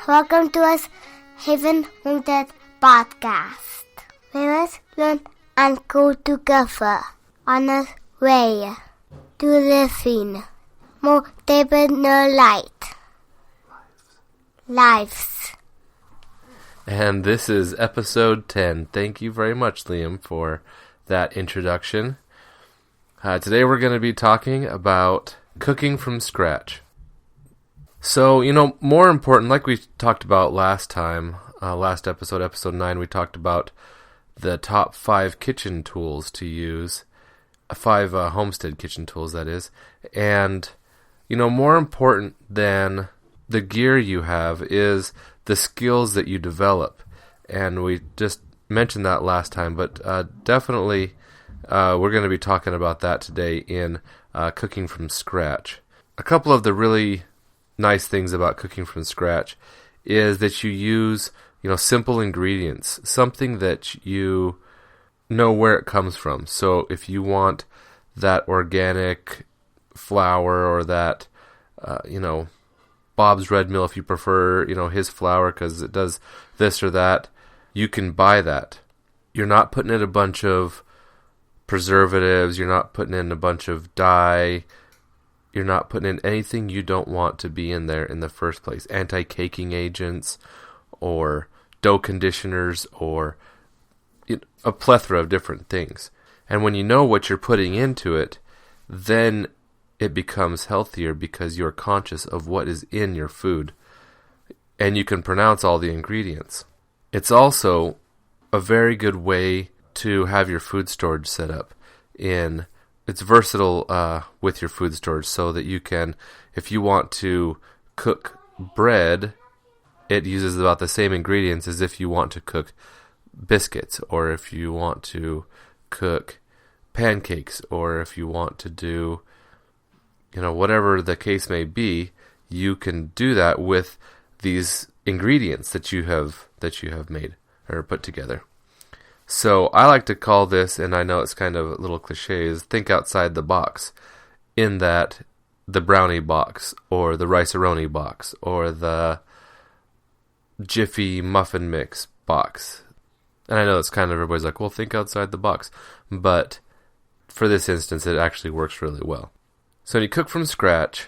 Welcome to us Heaven Haunted podcast. We must learn and go together on our way to living more deeper no light lives. And this is episode 10. Thank you very much, Liam, for that introduction. Today we're going to be talking about cooking from scratch. So, more important, like we talked about last time, last episode, episode 9, we talked about the top 5 kitchen tools to use, 5 homestead kitchen tools, that is. And, more important than the gear you have is the skills that you develop. And we just mentioned that last time, but definitely we're going to be talking about that today in cooking from scratch. A couple of the really nice things about cooking from scratch is that you use, simple ingredients, something that you know where it comes from. So if you want that organic flour or that, Bob's Red Mill, if you prefer, his flour because it does this or that, you can buy that. You're not putting in a bunch of preservatives, you're not putting in a bunch of dye, you're not putting in anything you don't want to be in there in the first place. Anti-caking agents or dough conditioners or a plethora of different things. And when you know what you're putting into it, then it becomes healthier because you're conscious of what is in your food. And you can pronounce all the ingredients. It's also a very good way to have your food storage set up. It's versatile with your food storage so that you can, if you want to cook bread, it uses about the same ingredients as if you want to cook biscuits, or if you want to cook pancakes, or if you want to do, whatever the case may be, you can do that with these ingredients that you have made or put together. So I like to call this, and I know it's kind of a little cliche, is think outside the box, in that the brownie box, or the rice-a-roni box, or the Jiffy muffin mix box. And I know it's kind of, everybody's like, well, think outside the box. But for this instance, it actually works really well. So when you cook from scratch,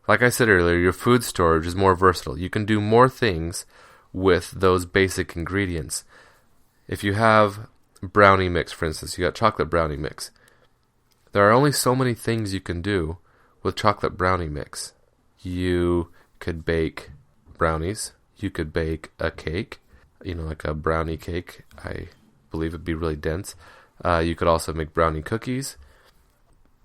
like I said earlier, your food storage is more versatile. You can do more things with those basic ingredients. If you have brownie mix, for instance, you got chocolate brownie mix. There are only so many things you can do with chocolate brownie mix. You could bake brownies. You could bake a cake, like a brownie cake. I believe it'd be really dense. You could also make brownie cookies.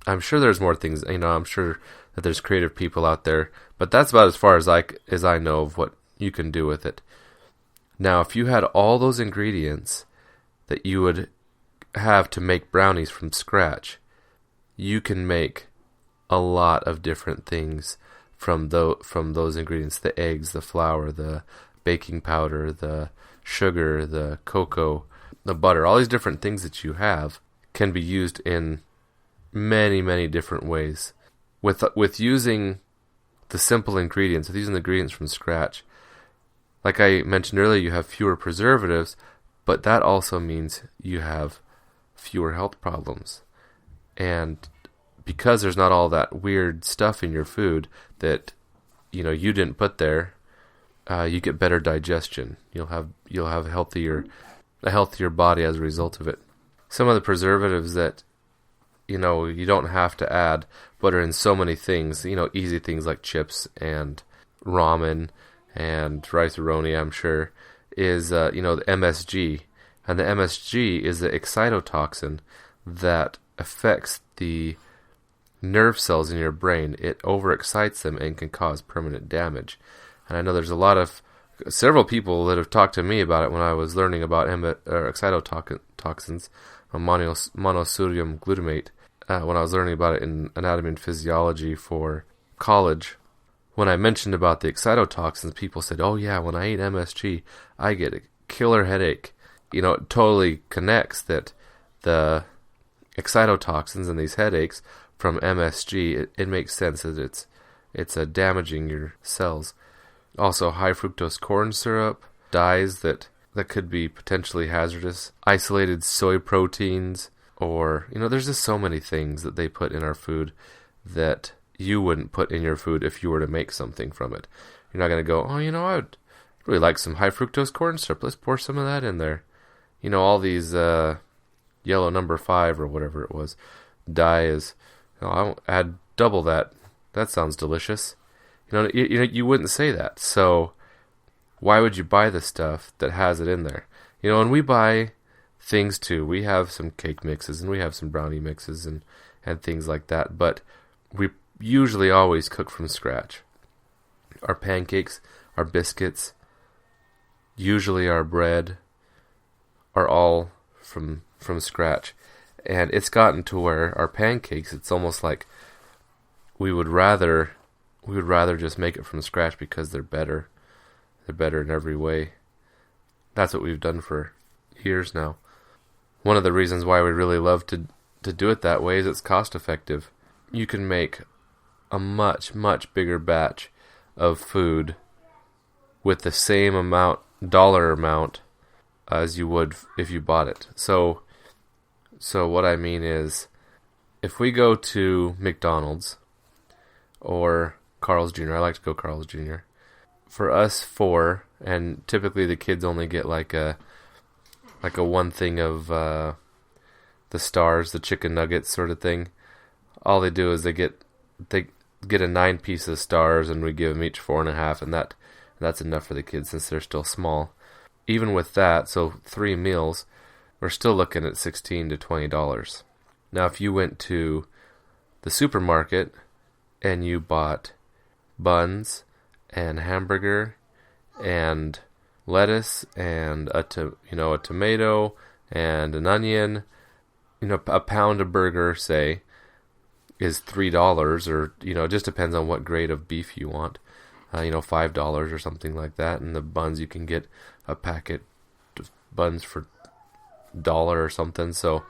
I'm sure there's more things, I'm sure that there's creative people out there, but that's about as far as I know of what you can do with it. Now, if you had all those ingredients that you would have to make brownies from scratch, you can make a lot of different things from those ingredients: the eggs, the flour, the baking powder, the sugar, the cocoa, the butter. All these different things that you have can be used in many, many different ways. With using the simple ingredients, with using the ingredients from scratch, like I mentioned earlier, you have fewer preservatives, but that also means you have fewer health problems. And because there's not all that weird stuff in your food that you didn't put there, you get better digestion. You'll have a healthier body as a result of it. Some of the preservatives that you don't have to add, but are in so many things, easy things like chips and ramen and rice-a-roni, I'm sure, is, the MSG. And the MSG is the excitotoxin that affects the nerve cells in your brain. It overexcites them and can cause permanent damage. And I know there's several people that have talked to me about it when I was learning about excitotoxins, monosodium glutamate, when I was learning about it in anatomy and physiology for college. When I mentioned about the excitotoxins, people said, oh yeah, when I eat MSG, I get a killer headache. It totally connects that the excitotoxins and these headaches from MSG, it makes sense that it's damaging your cells. Also, high fructose corn syrup, dyes that could be potentially hazardous, isolated soy proteins, or, there's just so many things that they put in our food that you wouldn't put in your food if you were to make something from it. You're not going to go, I would really like some high fructose corn syrup. Let's pour some of that in there. All these yellow number 5 or whatever it was, dye is, I'll add double that. That sounds delicious. You wouldn't say that. So why would you buy the stuff that has it in there? And we buy things too. We have some cake mixes and we have some brownie mixes and things like that. But we usually always cook from scratch. Our pancakes, our biscuits, usually our bread are all from scratch. And it's gotten to where our pancakes, it's almost like we would rather just make it from scratch because they're better. They're better in every way. That's what we've done for years now. One of the reasons why we really love to do it that way is it's cost effective. You can make a much, much bigger batch of food with the same dollar amount as you would if you bought it. So what I mean is, if we go to McDonald's or Carl's Jr., I like to go Carl's Jr., for us 4, and typically the kids only get like a one thing of the stars, the chicken nuggets sort of thing. All they do is they get a 9 piece of stars, and we give them each 4.5, and that's enough for the kids since they're still small. Even with that, so 3 meals, we're still looking at $16 to $20. Now, if you went to the supermarket and you bought buns and hamburger and lettuce and a tomato and an onion, a pound of burger, say, is $3, or it just depends on what grade of beef you want. $5 or something like that. And the buns, you can get a packet of buns for $1 or something. So,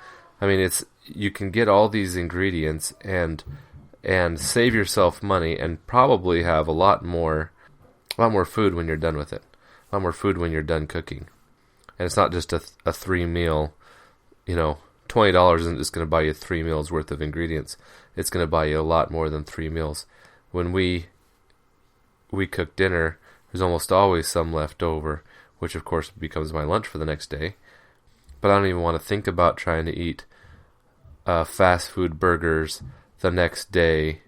you can get all these ingredients and save yourself money and probably have a lot more food when you're done with it. A lot more food when you're done cooking. And it's not just a 3 meal, $20 isn't just going to buy you 3 meals worth of ingredients. It's going to buy you a lot more than 3 meals. When we cook dinner, there's almost always some left over, which of course becomes my lunch for the next day. But I don't even want to think about trying to eat fast food burgers the next day,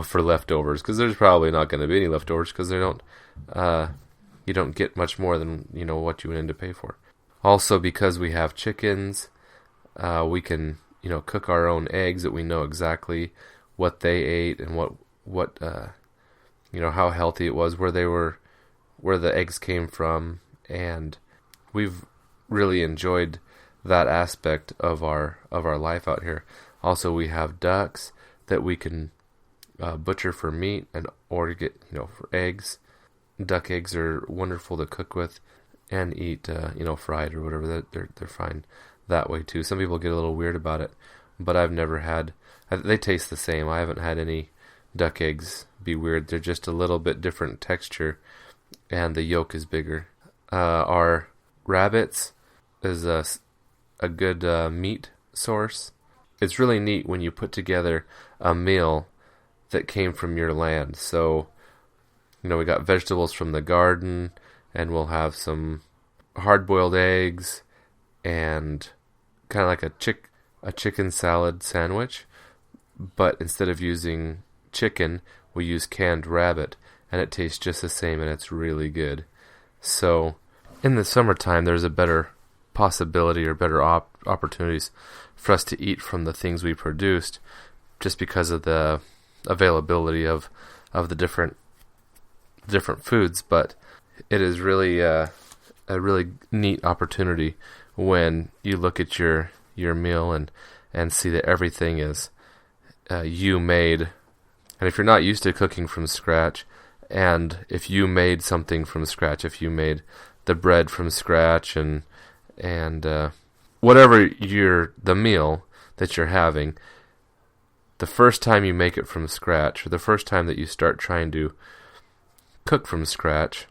for leftovers, because there's probably not going to be any leftovers, because you don't get much more than what you went in to pay for. Also, because we have chickens, we can cook our own eggs, that we know exactly what they ate and what how healthy it was, where the eggs came from, and we've really enjoyed that aspect of our life out here. Also, we have ducks that we can butcher for meat or get for eggs. Duck eggs are wonderful to cook with and eat fried or whatever. They're fine that way too. Some people get a little weird about it, but I've never had. They taste the same. I haven't had any duck eggs be weird. They're just a little bit different texture, and the yolk is bigger. Our rabbits is a good meat source. It's really neat when you put together a meal that came from your land. So, we got vegetables from the garden, and we'll have some hard-boiled eggs and kind of like a chicken salad sandwich. But instead of using chicken, we use canned rabbit, and it tastes just the same, and it's really good. So, in the summertime, there's a better possibility or better opportunities for us to eat from the things we produced, just because of the availability of the different foods. But it is really a really neat opportunity when you look at your meal and see that everything is you made. And if you're not used to cooking from scratch, and if you made something from scratch, if you made the bread from scratch and whatever the meal that you're having, the first time you make it from scratch, or the first time that you start trying to cook from scratch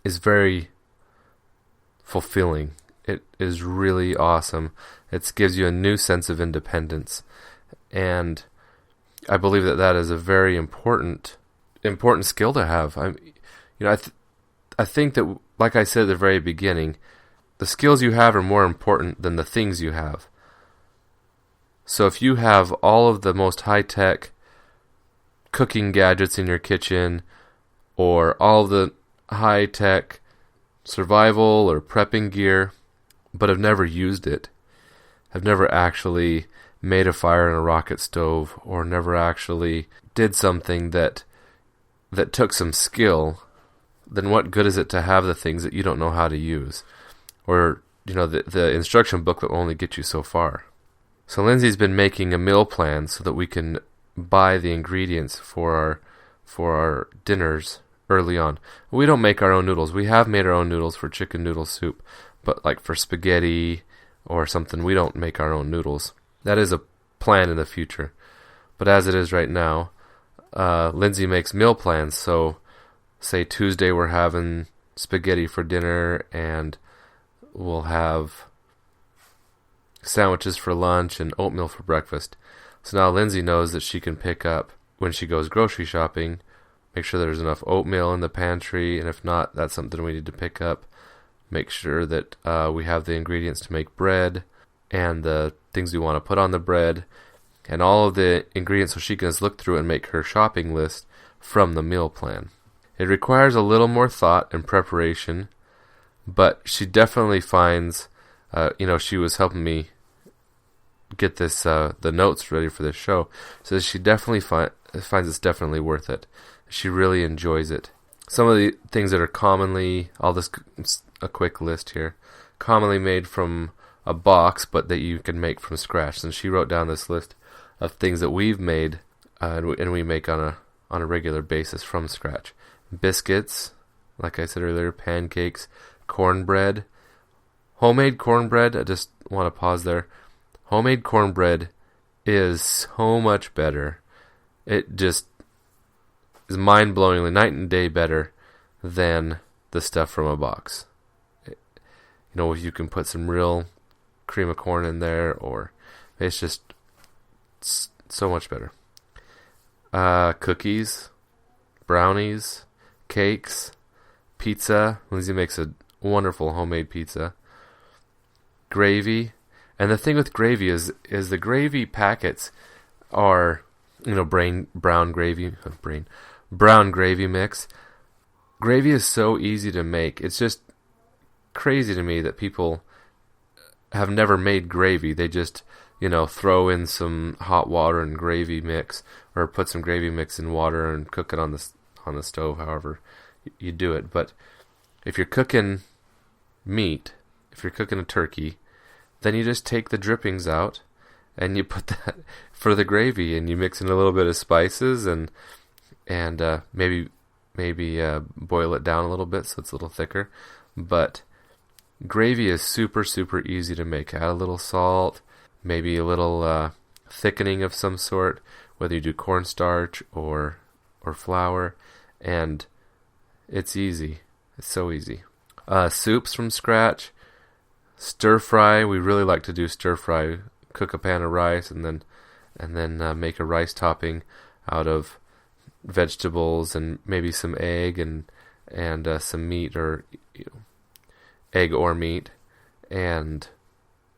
is very fulfilling. It is really awesome. It gives you a new sense of independence, and I believe that is a very important skill to have. I think that, like I said at the very beginning, the skills you have are more important than the things you have. So if you have all of the most high-tech cooking gadgets in your kitchen, or all of the high-tech survival or prepping gear, but have never used it, have never actually made a fire in a rocket stove, or never actually did something that took some skill, then what good is it to have the things that you don't know how to use? Or, the instruction book that will only get you so far. So Lindsay's been making a meal plan so that we can buy the ingredients for our dinners early on. We don't make our own noodles. We have made our own noodles for chicken noodle soup, but like for spaghetti or something, we don't make our own noodles. That is a plan in the future. But as it is right now, Lindsay makes meal plans. So say Tuesday we're having spaghetti for dinner, and we'll have sandwiches for lunch and oatmeal for breakfast. So now Lindsay knows that she can pick up, when she goes grocery shopping, make sure there's enough oatmeal in the pantry, and if not, that's something we need to pick up. Make sure that we have the ingredients to make bread, and the things we want to put on the bread, and all of the ingredients, so she can just look through and make her shopping list from the meal plan. It requires a little more thought and preparation, but she definitely finds, she was helping me get this the notes ready for this show, so she definitely finds it's definitely worth it. She really enjoys it. Some of the things that are commonly, a quick list here, commonly made from a box, but that you can make from scratch. And she wrote down this list of things that we've made, and we make on a regular basis from scratch. Biscuits, like I said earlier, pancakes, cornbread, homemade cornbread. I just want to pause there. Homemade cornbread is so much better. It just is mind-blowingly night and day better than the stuff from a box. If you can put some real cream of corn in there, or it's just so much better. Cookies, brownies, cakes, pizza. Lindsay makes a wonderful homemade pizza. Gravy. And the thing with gravy is the gravy packets are, brown gravy mix. Gravy is so easy to make. It's just crazy to me that people have never made gravy. They just, throw in some hot water and gravy mix, or put some gravy mix in water and cook it on the stove, however you do it. But if you're cooking meat, if you're cooking a turkey, then you just take the drippings out and you put that for the gravy, and you mix in a little bit of spices and maybe boil it down a little bit so it's a little thicker. But gravy is super, super easy to make. Add a little salt, maybe a little thickening of some sort, whether you do cornstarch or flour, and it's easy. It's so easy. Soups from scratch. Stir fry, we really like to do stir fry. Cook a pan of rice and then make a rice topping out of vegetables and maybe some egg and some meat, or egg or meat, and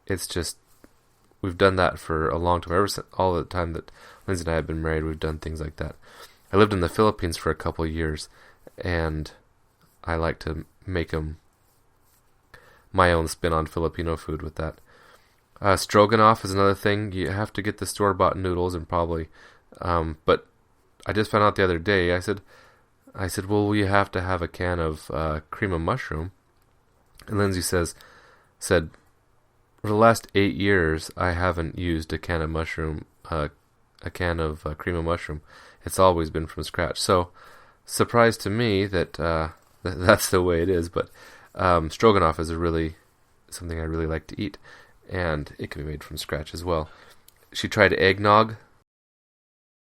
it's just, we've done that for a long time. All the time that Lindsay and I have been married, we've done things like that. I lived in the Philippines for a couple of years, and I like to make them my own spin on Filipino food with that. Stroganoff is another thing. You have to get the store-bought noodles, and probably, but I just found out the other day. I said, well, we have to have a can of cream of mushroom. And Lindsay said, for the last 8 years, I haven't used a can of mushroom, a can of cream of mushroom. It's always been from scratch. So, surprise to me that that's the way it is. But stroganoff is something I really like to eat, and it can be made from scratch as well. She tried eggnog